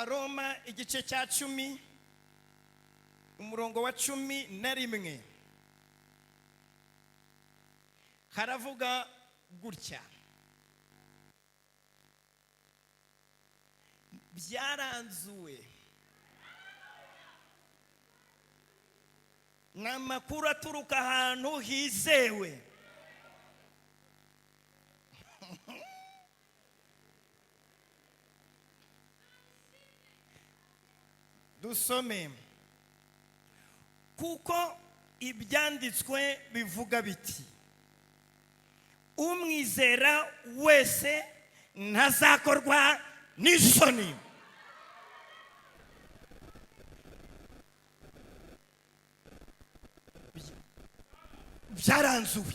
Abaroma igice cya 10 umurongo wa 11 haravuga gutya: byaranzuwe n'amakuru aturuka ahantu hizewe dusome. Kuko ibyanditswe bivuga biti, umwizera wese ntazakorwa n'isoni. Byaranzuwe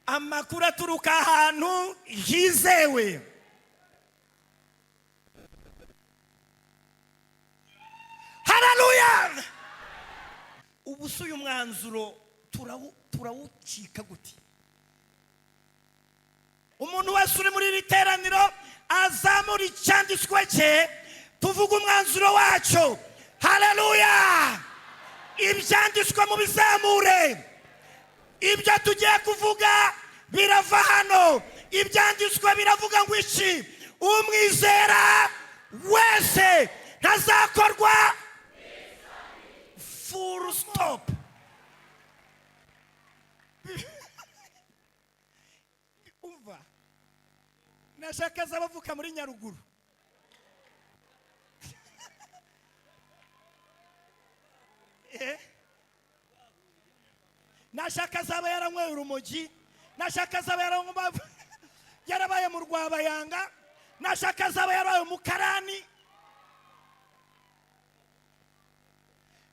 amakuru aturuka ahantu hizewe. Haleluya! Ubuso uyu mwanzuro turawucika gute? Umuntu wese uri muri literaniro azamura icyanditswe cye, tuvuga umwanzuro wacu. Haleluya! Ibyanditswe mu bizamure. Ibyo tugiye kuvuga birava hano. Ibyanditswe biravuga ngo iki? Umwizera wese ntazakorwa. Full stop. Umva, nashaka zabavuka muri Nyaruguru. Nashaka zaba yaranyweye urumogi, nashaka zaba yarabaye mu Rwabayanga, nashaka zaba yarabaye umukarani,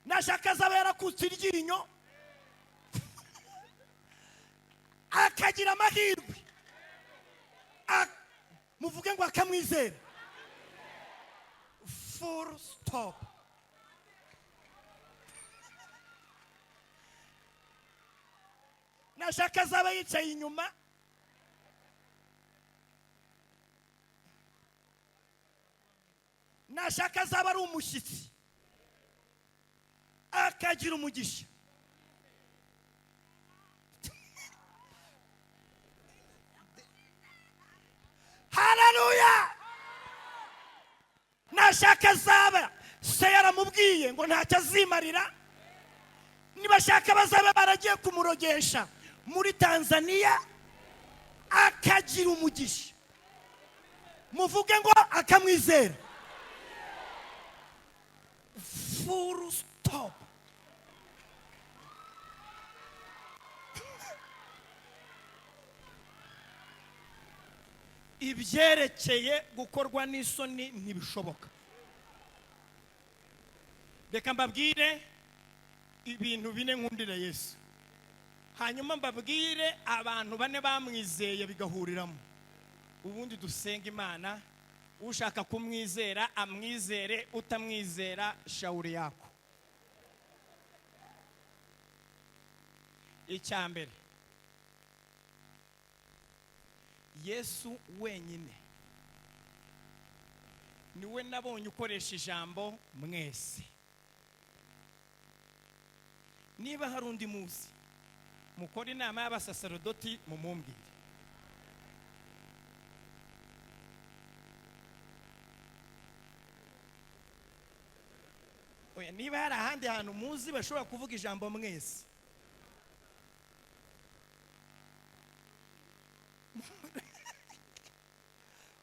nashaka zaba yarakutse iryinyo akagira amahirwe muvuge ngo akamwizera. Full stop. Nashaka zaba yicaye inyuma, nashaka zaba ari umushyitsi akagira umugisha. Haleluya! Nashaka zaba se yaramubwiye ngo ntacyo azimarira, nibashaka bazabe baragiye kumurogesha muri Tanzania akagira umugisha. Muvuge ngo akamwizera. Full stop. Ibyerekeye gukorwa n'isoni ntibishoboka. Reka mbabwire ibintu bine nkundira Yesu, hanyuma mbabwire abantu bane bamwizeye bigahuriramo, ubundi dusenga Imana. Ushaka kumwizera amwizere, utamwizera shauri yako. Icyambere, Yesu wenyine niwe nabonye ukoresha ijambo mwese. Niba hari undi muzi, mukora inama y'abasaserdoti mumumbwire. Oya, niba hari ahandi hantu muzi bashobora kuvuga ijambo mwese.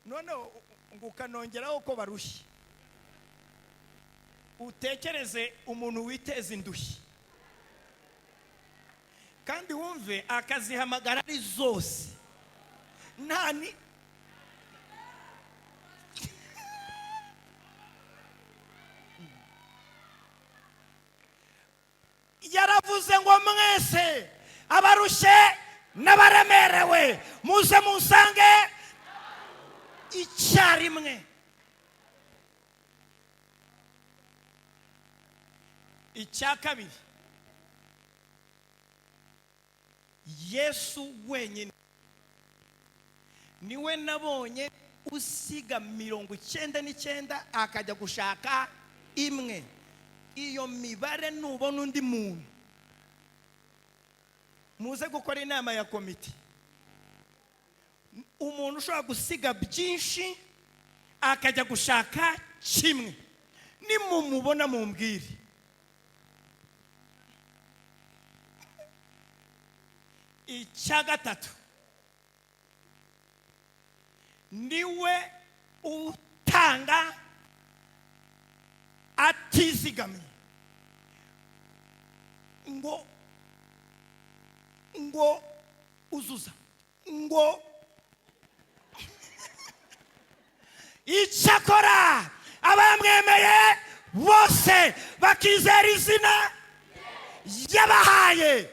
None ukanongeraho ko barushye. Utekereze umuntu witeza indushyi, kandi wumve akazihamagara ari zose. Nani yaravuze ngo mwese abarushye n'abaremerewe muze munsange icyarimwe. Icya kabiri, Yesu wenyine niwe nabonye usiga 99 akajya gushaka imwe. Iyo mibare nubona undi muntu, muze gukora inama ya komite. Umuntu ushobora gusiga byinshi akajya gushaka kimwe, nimumubona mumbwire. Icya gatatu, niwe utanga atizigamye ngo uzuza ngo icyakora abamwemeye bose bakizera izina yabahaye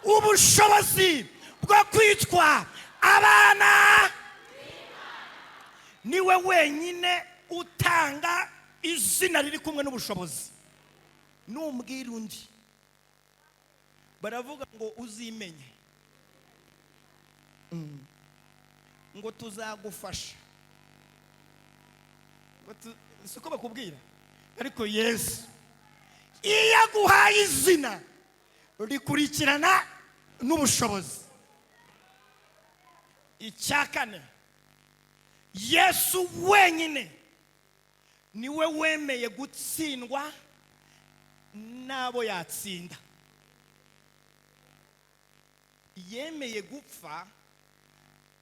ubushobozi bwo kwitwa abana. Niwe wenyine utanga izina riri kumwe n'ubushobozi. Numbwira undi baravuga ngo uzimenye, ngo tuzagufasha, siko bakubwira. Ariko Yesu iyo aguhaye izina rikurikirana n'ubushobozi. Icya kane, Yesu wenyine niwe wemeye gutsindwa n'abo yatsinda. Yemeye gupfa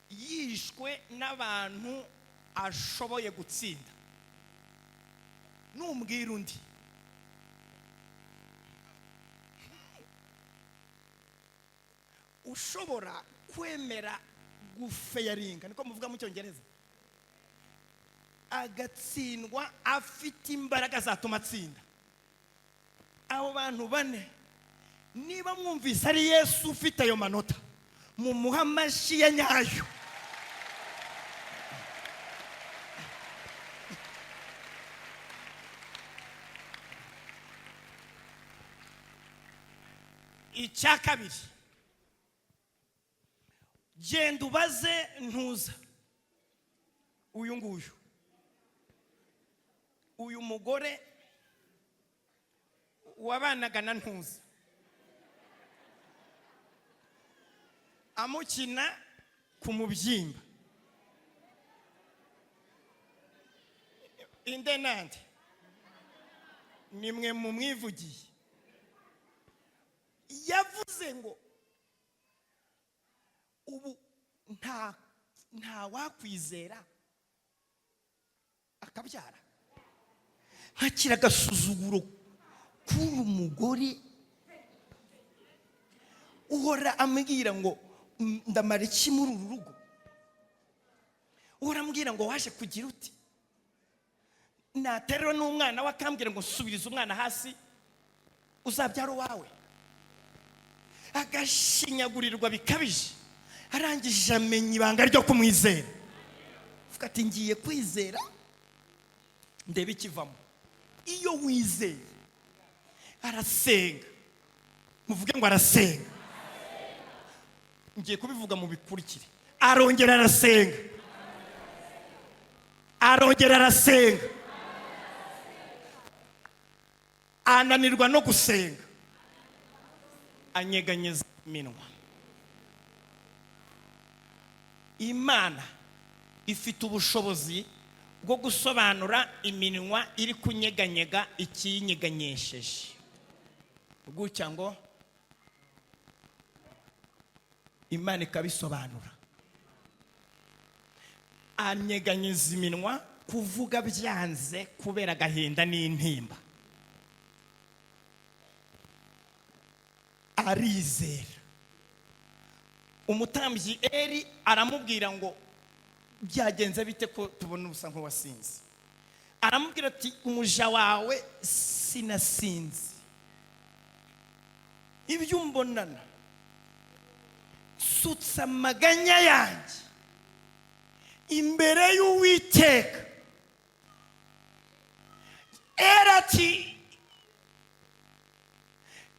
yishwe n'abantu ashoboye gutsinda. Numbwira undi ushobora kwemera gufeyaringa, niko muvuga mu Cyongereza, agatsindwa afite imbaraga zatuma atsinda. Abo bantu bane, niba mwumvise ari Yesu ufite ayo manota, mumuha amashyi ya nyayo. Icya kabiri, genda ubaze Ntuza, uyu mugore wabanaga na Ntuza, amukina ku mubyimba. Inde nande nimwe mu mwivugiye. Yavuze ngo ubu nta wakwizera akabyara. Hakira agasuzuguro k'uyu mugore uhora ambwira ngo ndamara iki muri uru rugo. Uhora ambwira ngo waje kugira uti, naterwa n'umwana we akambwira ngo subiriza umwana hasi uzabyara wawe. Agashinyagurirwa bikabije, arangije amenya ibanga ryo kumwizera. Vuga ati ngiye kwizera ndebe ikivamo. Iyo wizeye arasenga, muvuge ngo arasenga. Ngiye kubivuga mu bikurikire. Arongera arasenga, arongera arasenga, ananirwa no gusenga, anyeganyeza iminwa. Imana ifite ubushobozi bwo gusobanura iminwa iri kunyeganyega ikiyinyeganyesheje. Gutya ngo Imana ikabisobanura. Anyeganyeza iminwa kuvuga byanze kubera agahinda n'intimba. Arizera. Umutambyi Eli aramubwira ngo byagenze bite ko tubona ubusa nk'uwasinze. Aramubwira ati umuja wawe sinasinze, ibyo mbonana sutsa amaganya yanjye imbere y'Uwiteka. Eli ati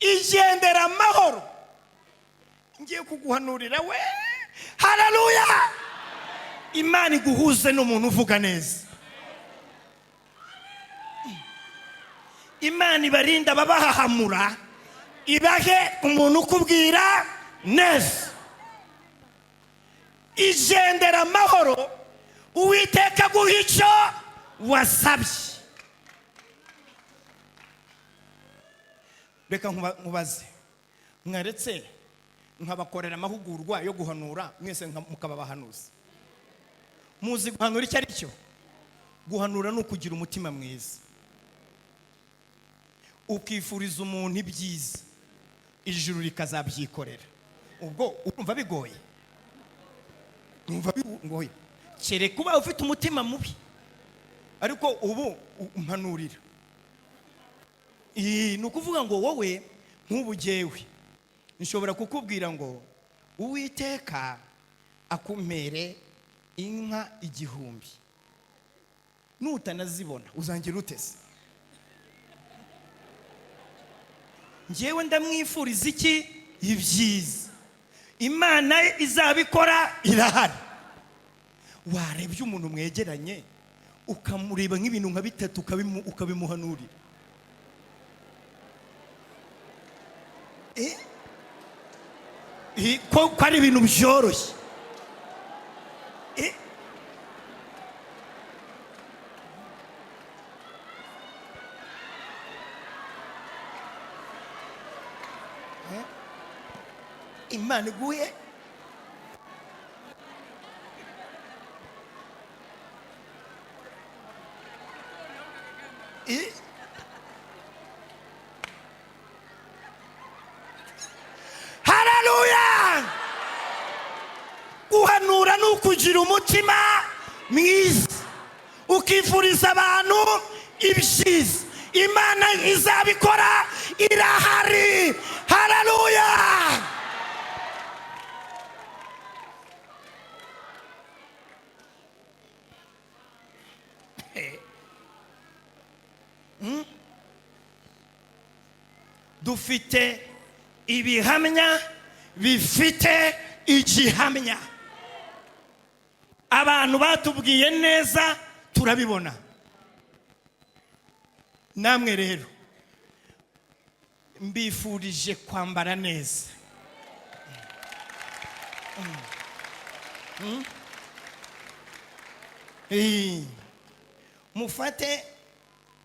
igendera amahoro, ngiye kuguhanurira we. Haleluya. Imana iguhuze n'umuntu uvuga neza. Imana ibarinda babahahamura, ibahe umuntu ukubwira neza. Igendera amahoro, Uwiteka guha icyo wasabye. Reka nkubaze, mwaretse nkabakorera amahugurwa yo guhanura, mwese mukaba bahanuzi. Muzi guhanura icyo ari cyo? Guhanura ni ukugira umutima mwiza, ukifuriza umuntu ibyiza, ijuru rikazabyikorera. Ubwo urumva bigoye? Urumva bigoye? Kereka kuba ufite umutima mubi, ariko ubu umpanurira. Ni ukuvuga ngo wowe nk'ubu jyewe nshobora kukubwira ngo Uwiteka akumpere inka 1000, nutanazibona uzangira utese. Njyewe ndamwifuriza iki? Ibyiza. Imana izabikora, irahari. Warebye umuntu mwegeranye ukamureba nk'ibintu nka 3 ukabimuhanurira. Ko ari ibintu byoroshye. Imana iguhe haleluya. Guhanura ni ukugira umutima mwiza, ukifuriza abantu ibyiza. Imana izabikora, irahari. Haleluya. Dufite ibihamya bifite igihamya. Abantu batubwiye neza turabibona. Namwe rero mbifurije kwambara neza. Mufate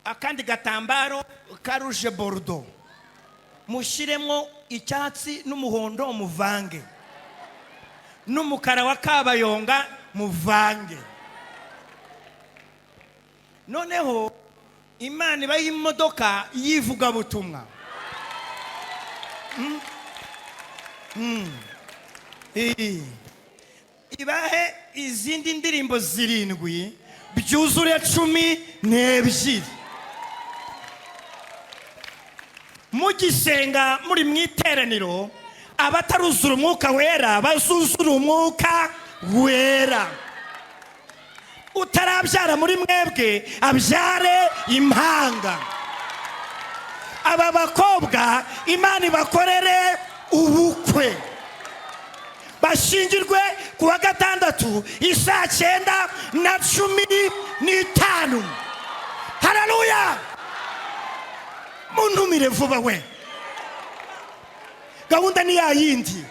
akandi gatambaro ka rouge bordeaux, mushiremo icyatsi n'umuhondo muvange, n'umukara wa kabayonga muvange. Noneho Imana ibaha imodoka yivuga butumwa. Ibahe izindi ndirimbo 7 byuzure 12. Mugisenga muri mwiteraniro, abataruzura umwuka wera bazuzura umwuka wera. Utarabyara muri mwebwe abyare impanga. Aba bakobwa Imana ibakorere ubukwe, bashingirwe kuwa gatandatu 9:15. Haleluya. Muntumire vuba we, gahunda ni ya yindi.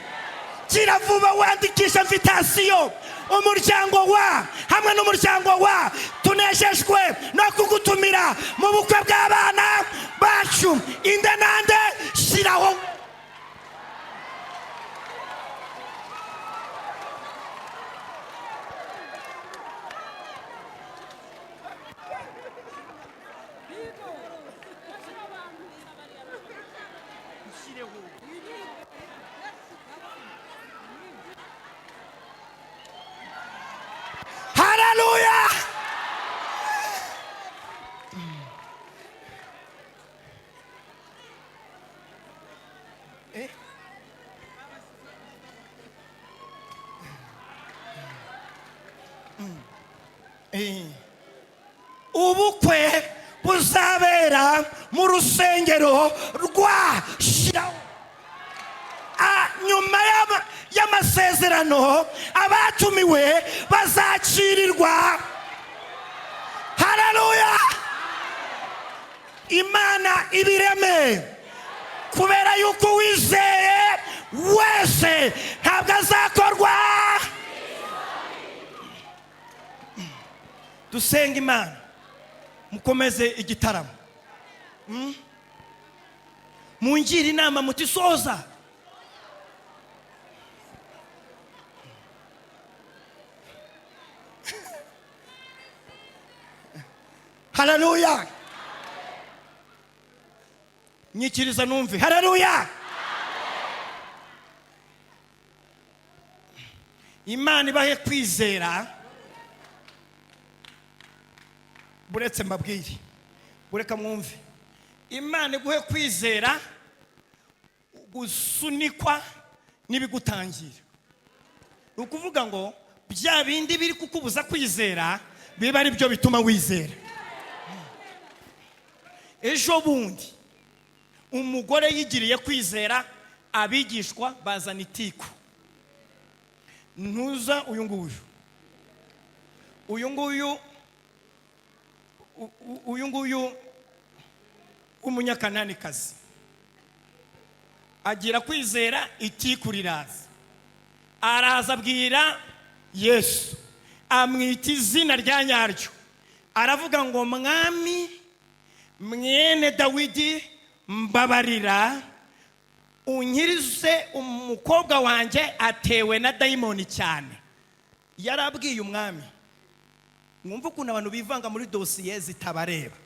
Gira vuba wandikisha invitation. Umuryango wa hamwe n'umuryango wa tunejejwe no kugutumira mu bukwe bw'abana bacu. Inde nande shiraho. Hallelujah. Ubukwe buzabera mu rusengero rwa Shiraho. Nyuma y'ama masezerano abatumiwe bazacirirwa. Haleluya! Imana ibireme kubera yuko wizeye wese ntabwo azakorwa. Dusenga Imana, mukomeze igitaramo. Mungira inama muti soza. Haleluya! Nyikiriza numve. Haleluya! Imana ibahe kwizera. Buretse mbabwire, bureka mwumve. Imana iguhe kwizera gusunikwa n'ibigutangira. Ukuvuga ngo bya bindi biri kukubuza kwizera biba ari byo bituma wizera. Ejo bundi umugore yigiriye kwizera, abigishwa bazana itiku. Ntuza uyu nguyu umunyakananikazi agira kwizera, itiku riraza. Araza abwira Yesu, amwita izina rya nyaryo, aravuga ngo mwami mwene Dawidi mbabarira, unkirize umukobwa wanjye atewe na dayimoni cyane. Yarabwiye umwami. Mwumva ukuntu abantu bivanga muri dosiye zitabareba.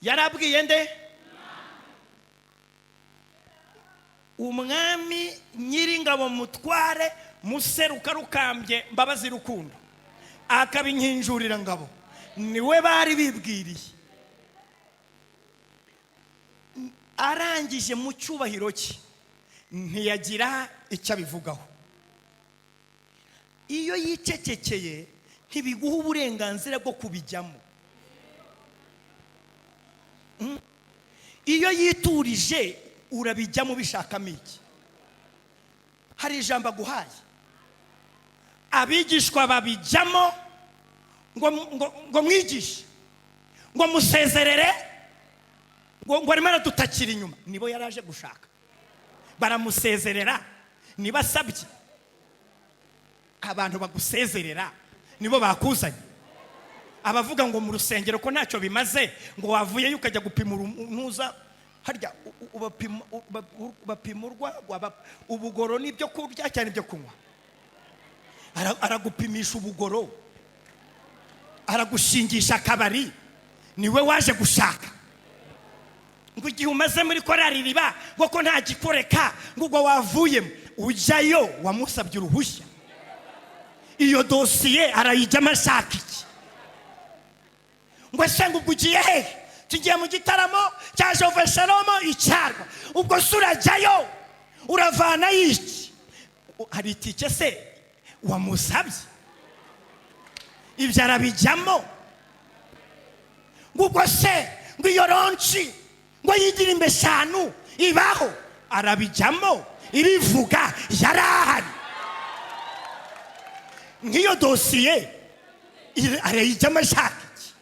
Yarabwiye nde? Umwami Nyiringabo mutware museruka rukambye mbabazi rukundo, akabinkinjurira ngabo, niwe bari bibwiriye. Arangije mu cyubahiro cye ntiyagira icyo abivugaho. Iyo yicecekeye ntibiguha uburenganzira bwo kubijyamo. Iyo yiturije urabijyamo bishakamo iki? Hari ijambo aguhaye, abigishwa babijyamo ngo mwigishe, ngo musezerere, ngo arimo aradutakira inyuma. Nibo yaraje gushaka, baramusezerera. Niba asabye abantu bagusezerera nibo bakuzanye. Abavuga ngo mu rusengero ko ntacyo bimaze, ngo wavuyeyo ukajya gupima ntuza harya bapimurwa ubugoro n'ibyo kurya cyane ibyo kunywa. Aragupimisha ubugoro, aragushingisha akabari. Niwe waje gushaka. Ngo igihe umaze muri korari riba ngo ko nta gikoreka, ngo ubwo wavuyemo ujyayo wamusabye uruhushya. Iyo dosiye arayijyamo ashaka iki? Ngo ese ngo ubwo ugiye hehe? Tugiye mu gitaramo cya Jove Shalomo icyarwa. Ubwo se urajyayo uravana iki? Hari itike se wamusabye? Ibyo arabijyamo. Ngo ubwo se ngo iyo ronci ngo yigira imbeshanu ibaho, arabijyamo. Irivuga yarahari. Nk'iyo dosiye arayijyamo ashaka iki?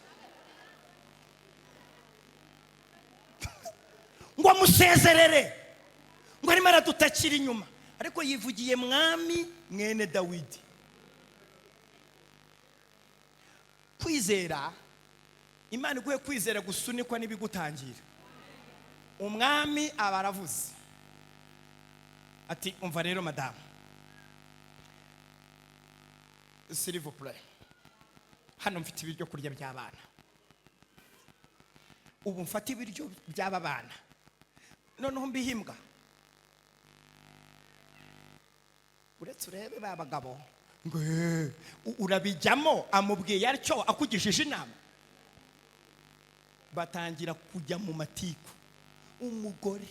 Ngo amusezerere, ngo arimo aradutakira inyuma, ariko yivugiye mwami mwene Dawidi. Kwizera, Imana iguhe kwizera gusunikwa n'ibigutangira. Umwami aba aravuze ati umva rero madamu, s'il vous plaît, hano mfite ibiryo kurya by'abana. Ubu mfata ibiryo by'aba bana noneho mbihimbwa. Uretse urebe ba bagabo ngo urabijyamo. Amubwiye atyo akugishije inama. Batangira kujya mu matiku. Umugore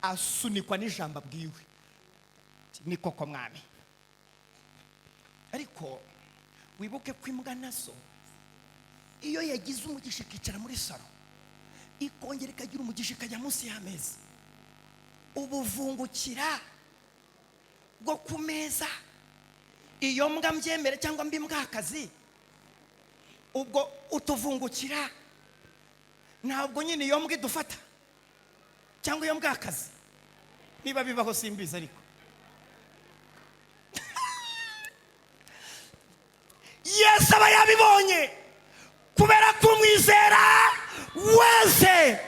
asunikwa n'ijambo abwiwe. Ni koko mwami, ariko wibuke ko imbwa nazo iyo yagize umugisha ikicara muri saro, ikongera ikagira umugisha ikajya munsi y'ameza, ubuvungukira bwo kumeza iyo mbwa mbyemere cyangwa mbi mbwakazi ubwo utuvungukira ntabwo nyine iyo mbwa idufata cyangwa iyo mbwakazi niba bibaho simbizi ariko Yesu aba yabibonye kubera kumwizera wese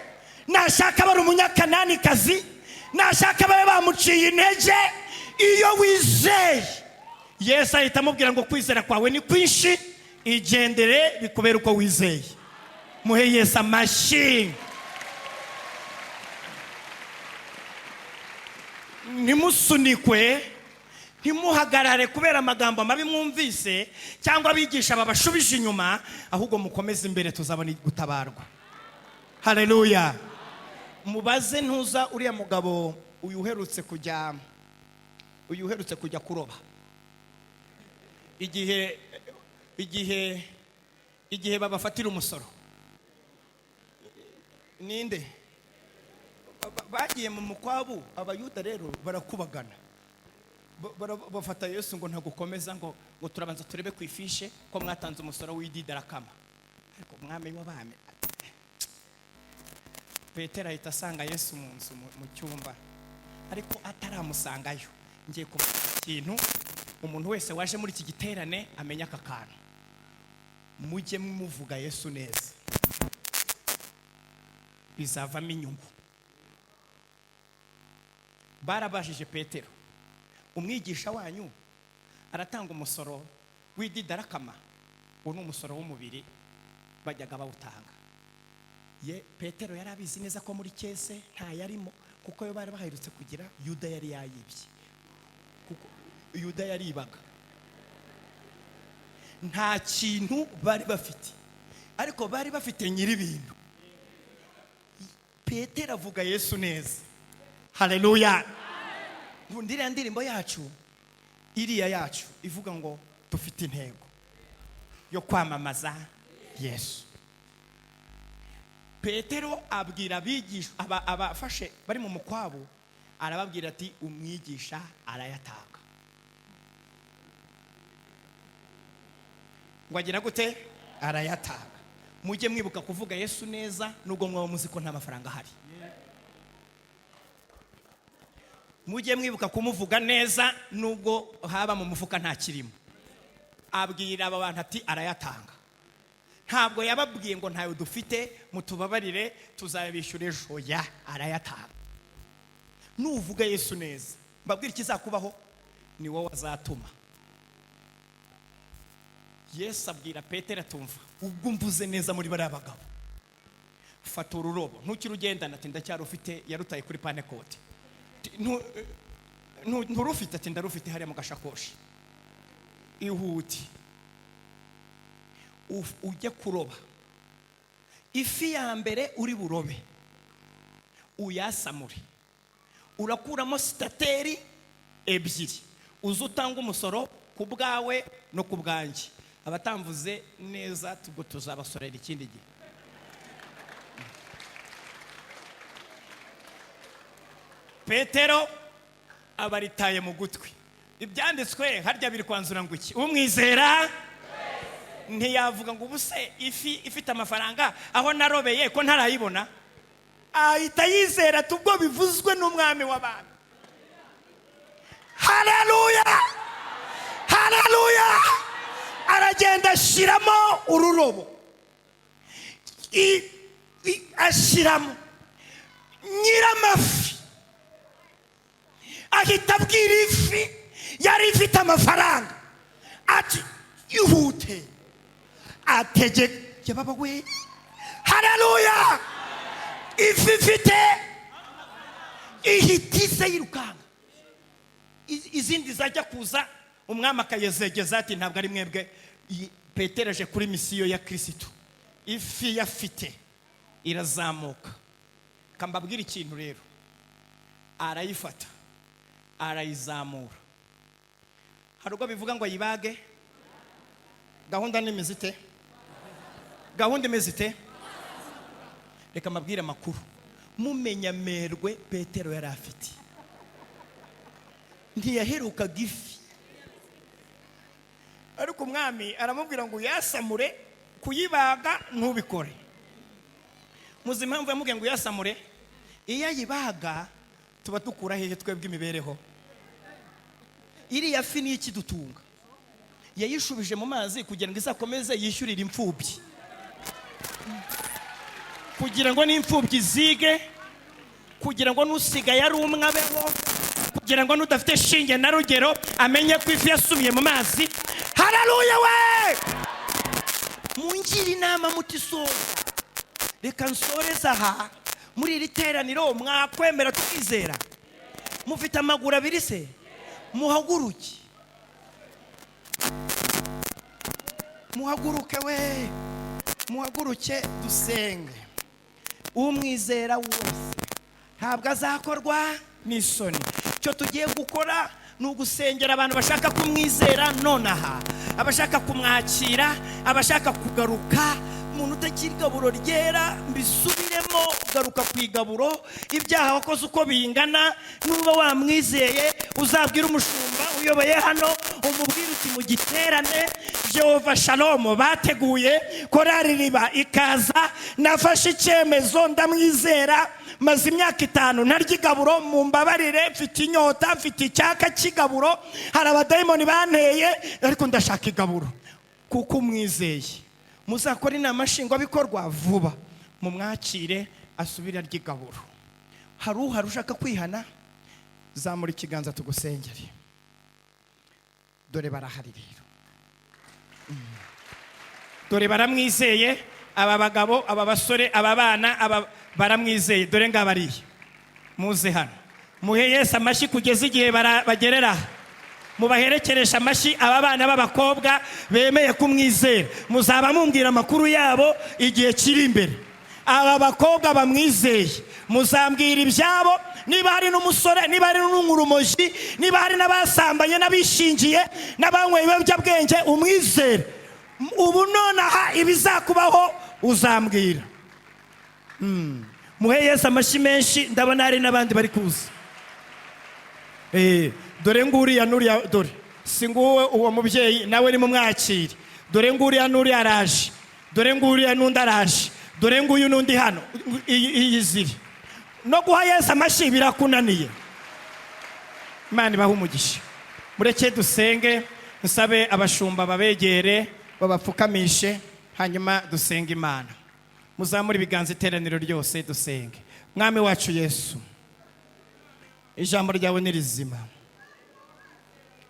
nashaka bari umunyakananikazi nashaka babe bamuciye intege iyo wizeye Yesu ahita amubwira ngo kwizera kwawe ni kwinshi igendere bikubera uko wizeye muhe Yesu amashyi nimusunikwe ntimuhagarare kubera amagambo mabi mwumvise cyangwa abigisha babashubije inyuma ahubwo mukomeze imbere tuzabona gutabarwa haleluya mubaze ntuza uriya mugabo uherutse kujya kuroba igihe babafatira umusoro ninde bagiye mu mukwabu abayuda rero barakubagana bafata Yesu ngo ntagukomeza ngo turabanza turebe ku ifishe ko mwatanze umusoro w'ididarakama ariko mwami w'abami Petero ahita asanga Yesu mu nzu mu cyumba ariko ataramusangayo ngiye kuvuga ikintu umuntu wese waje muri iki giterane amenya aka kantu mujye muvuga Yesu neza bizavamo inyungu barabajije Petero umwigisha wanyu aratanga umusoro w'ididarakama uwo ni umusoro w'umubiri bajyaga bawutanga Petero yari abizi neza ko muri kese nta yarimo kuko yo bari baherutse kugira Yuda yari yayibye kuko Yuda yaribaga nta kintu bari bafite ariko bari bafite nyiri ibintu Petero avuga Yesu neza haleluya ndiriya ndirimbo yacu iriya yacu ivuga ngo dufite intego yo kwamamaza Yesu Petero abwira abigisha abafashe bari mu mukwabu arababwira ati umwigisha arayatanga ngo agira gute arayatanga mujye mwibuka kuvuga Yesu neza nubwo mwaba muzi ko nta mafaranga ahari mujye mwibuka kumuvuga neza nubwo haba mu mufuka nta kirimo abwira aba bantu ati arayatanga ntabwo yababwiye ngo ntayo dufite mutubabarire tuzabishyura ejo ya arayatanga nuvuga Yesu neza mbabwira ikizakubaho ni wowe azatuma Yesu abwira Petero atumva ubwo mvuze neza muri bari abagabo fata ururobo ntukirugendana ati ndacyarufite yarutaye kuri Panekote nturufite ati ndarufite hariya mu gashakoshi ihuti ujye kuroba ifi ya mbere uri burobe uyasamure urakuramo sitateri ebyiri uza utanga umusoro ku bwawe no ku bwanjye abatamvuze neza tubwo tuzabasorera ikindi gihe Petero abaritaye mu gutwi ibyanditswe harya biri kwanzura ngo iki umwizera ntiyavuga ngo ubuse ifi ifite amafaranga aho narobeye ko ntarayibona ahita yizera tubwo bivuzwe n'umwami w'abantu haleluya haleluya aragenda ashiramo ururobo ashiramo nyiramafi ahita abwira ifi yari ifite amafaranga ati ihute ategeke baba we haleluya ifi ifite ihitise yirukanga izindi zajya kuza umwami akayezegeza ati ntabwo ari mwebwe Petero aje kuri misiyo ya Kristo ifi yafite irazamuka kambabwira ikintu rero arayifata arayizamura hari ubwo bivuga ngo ayibage gahunda n'imizite gahunda imezite reka mabwire makuru mumenya merwe Petero yari afite ntiyaherukaga ifi, ariko umwami aramubwira ngo yasamure, kuyibaga ntubikore. Muzi impamvu yamubwiye ngo yasamure? Iyo ayibaga tuba dukura hehe twebwe imibereho? Iriya fi ni iki dutunga? Yayishubije mu mazi kugira ngo izakomeze yishyurire imfubyi, kugira ngo n'imfubyi zige, kugira ngo nusigaye ari umwe abeho, kugira ngo nudafite shinge na rugero amenye ko ifi yasubiye mu mazi. Haleluya we! Mungira inama mutisoza. Reka nsoreza aha muri iri teraniro, mwakwemera tukizera? Mufite amaguru abiri se? Muhaguruke, muhaguruke we, muhaguruke dusenge. Umwizera wose ntabwo azakorwa n'isoni. Cyo tugiye gukora ni ugusengera abantu bashaka kumwizera nonaha, abashaka kumwakira, abashaka kugaruka. Umuntu utagira igaburo ryera, mbisubiremo, garuka ku igaburo. Ibyaha wakoze uko bingana, nuba wamwizeye uzabwira umushumba uyoboye hano, umubwire uti mu giterane Jehova Shalom bateguye korari riba ikaza, nafashe icyemezo ndamwizera, maze imyaka 5 ntarya igaburo, mumbabarire, mfite inyota, mfite icyaka cy'igaburo, hari abadayimoni banteye, ariko ndashaka igaburo kuko umwizeye. Muzakora inama nshingwabikorwa vuba, mumwakire asubire arya igaburo. Hari ushaka kwihana, zamura ikiganza tugusengere. Dore barahari rero, dore baramwizeye, aba bagabo, aba basore, aba bana, aba baramwizeye. Dore ngabariye, muze hano, muhe Yesu amashyi kugeza igihe bagerera. Mubaherekeresha amashyi aba bana b'abakobwa bemeye kumwizera. Muzaba mumbwira amakuru yabo igihe kiri imbere. Aba bakobwa bamwizeye muzambwira ibyabo, niba hari n'umusore, niba hari n'umurumoji, niba hari n'abasambanye n'abishingiye n'abanyweye ibiyobyabwenge, umwizere. Ubu nonaha ibizakubaho uzambwira. Muhe Yesu amashyi menshi, ndabona hari n'abandi bari kuza. Dore nguriya nuriya, dore singuwe uwo mubyeyi nawe ni mumwakire. Dore nguriya nuriya araje, dore nguriya nundi araje, dore nguyu nundi hano. Iyi ziri no guha Yesu amashyi birakunaniye. Imana ibahe umugisha. Mureke dusenge, nsabe abashumba babegere babapfukamishe, hanyuma dusenge Imana. Muzamure ibiganza iteraniro ryose dusenge. Mwami wacu Yesu, ijambo ryawe ni rizima,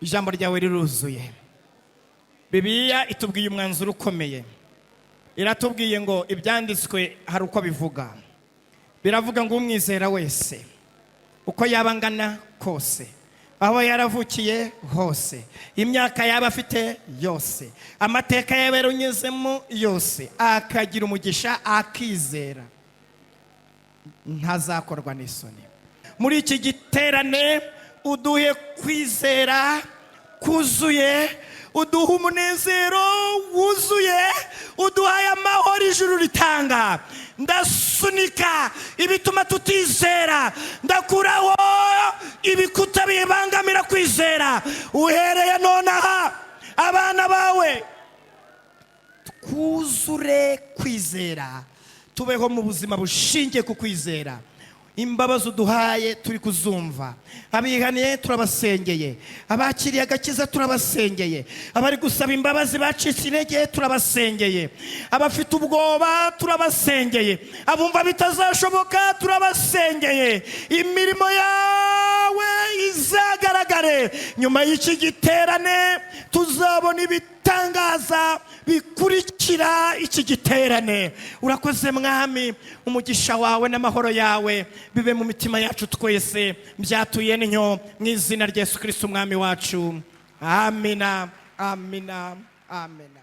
ijambo ryawe riruzuye. Bibiliya itubwiye umwanzuro ukomeye. Iratubwiye ngo ibyanditswe hari uko bivuga. Biravuga ngo umwizera wese uko yabangana kose, aho yaravukiye hose, imyaka yaba afite yose, amateka yaberunyuzemo yose, akagira umugisha akizera, ntazakorwa n'isoni. Muri iki giterane uduhe kwizera kuzuye, uduha umunezero wuzuye, uduhaye amahoro ijuru ritanga. Ndasunika ibituma tutizera, ndakuraho ibikuta bibangamira kwizera. Uhereye nonaha abana bawe twuzure kwizera, tubeho mu buzima bushingiye ku kwizera. Imbabazi uduhaye turi kuzumva, abihaniye turabasengeye, abakiriye agakiza turabasengeye, abari gusaba imbabazi bacitse intege turabasengeye, abafite ubwoba turabasengeye, abumva bitazashoboka turabasengeye. Imirimo yawe izagaragare. Nyuma y'iki giterane tuzabona ibitangaza bikurikira iki giterane. Urakoze Mwami, umugisha wawe n'amahoro yawe bibe mu mitima yacu twese, byatuye n'inyo mu izina rya Yesu Kristo umwami wacu. Amina, amina, amina.